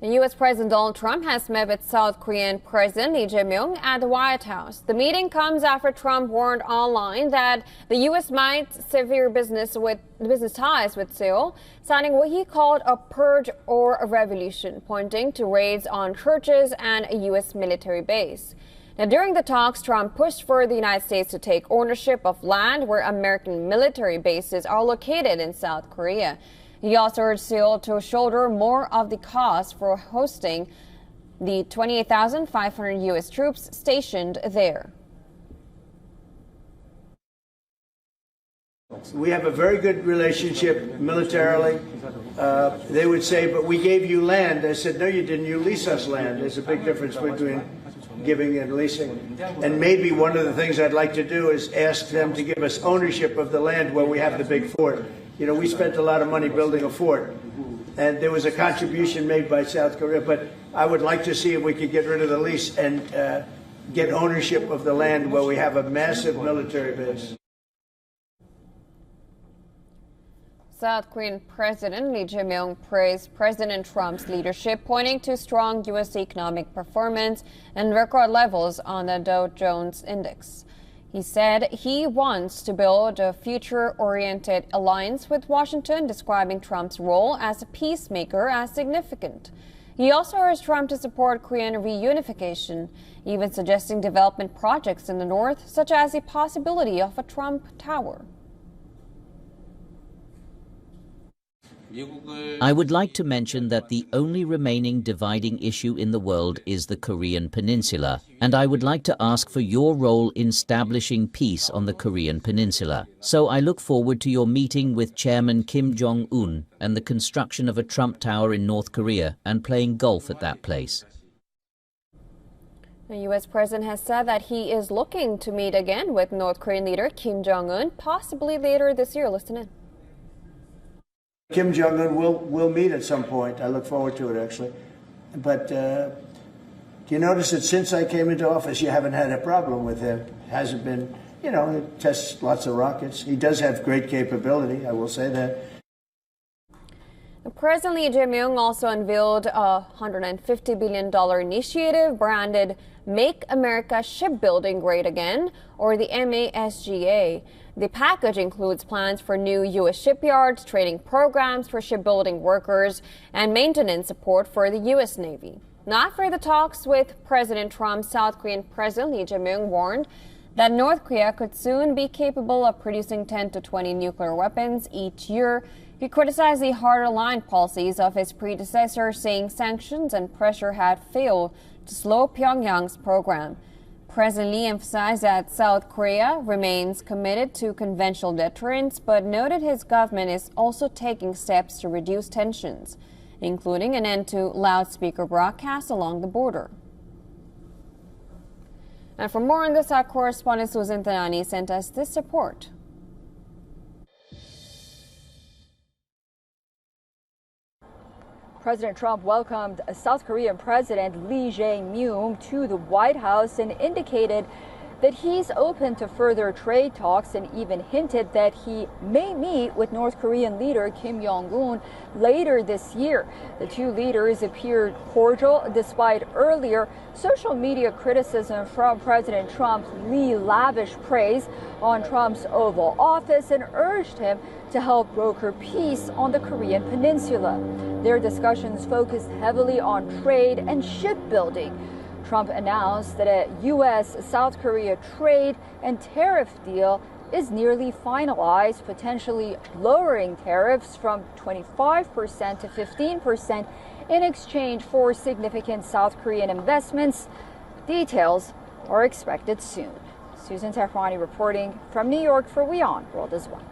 U.S. President Donald Trump has met with South Korean President Lee Jae-myung at the White House. The meeting comes after Trump warned online that the U.S. might sever business ties with Seoul, citing what he called a purge or a revolution, pointing to raids on churches and a U.S. military base. Now, during the talks, Trump pushed for the United States to take ownership of land where American military bases are located in South Korea. He also urged Seoul to shoulder more of the cost for hosting the 28,500 U.S. troops stationed there. We have a very good relationship militarily. They would say, but we gave you land. I said, no, you didn't. You lease us land. There's a big difference between giving and leasing. And maybe one of the things I'd like to do is ask them to give us ownership of the land where we have the big fort. You know, we spent a lot of money building a fort, and there was a contribution made by South Korea, but I would like to see if we could get rid of the lease and get ownership of the land where we have a massive military base. South Korean President Lee Jae-myung praised President Trump's leadership, pointing to strong U.S. economic performance and record levels on the Dow Jones Index. He said he wants to build a future-oriented alliance with Washington, describing Trump's role as a peacemaker as significant. He also urged Trump to support Korean reunification, even suggesting development projects in the north, such as the possibility of a Trump Tower. I would like to mention that the only remaining dividing issue in the world is the Korean Peninsula, and I would like to ask for your role in establishing peace on the Korean Peninsula. So I look forward to your meeting with Chairman Kim Jong-un and the construction of a Trump Tower in North Korea and playing golf at that place. The U.S. president has said that he is looking to meet again with North Korean leader Kim Jong-un, possibly later this year. Listen in. Kim Jong-un will meet at some point. I look forward to it, actually. But do you notice that since I came into office, you haven't had a problem with him? Hasn't been, you know, he tests lots of rockets. He does have great capability, I will say that. President Lee Jae-myung also unveiled a $150 billion initiative branded Make America Shipbuilding Great Again, or the MASGA. The package includes plans for new U.S. shipyards, training programs for shipbuilding workers, and maintenance support for the U.S. Navy. Now, after the talks with President Trump, South Korean President Lee Jae-myung warned that North Korea could soon be capable of producing 10 to 20 nuclear weapons each year. He criticized the harder-line policies of his predecessor, saying sanctions and pressure had failed to slow Pyongyang's program. President Lee emphasized that South Korea remains committed to conventional deterrence, but noted his government is also taking steps to reduce tensions, including an end to loudspeaker broadcasts along the border. And for more on this, our correspondent Susan Tanani sent us this report. President Trump welcomed South Korean President Lee Jae-myung to the White House and indicated that he's open to further trade talks and even hinted that he may meet with North Korean leader Kim Jong-un later this year. The two leaders appeared cordial despite earlier social media criticism from President Trump. Lee lavished praise on Trump's Oval Office and urged him to help broker peace on the Korean Peninsula. Their discussions focused heavily on trade and shipbuilding. Trump announced that a U.S.-South Korea trade and tariff deal is nearly finalized, potentially lowering tariffs from 25% to 15% in exchange for significant South Korean investments. Details are expected soon. Susan Tehrani reporting from New York for WION World as well.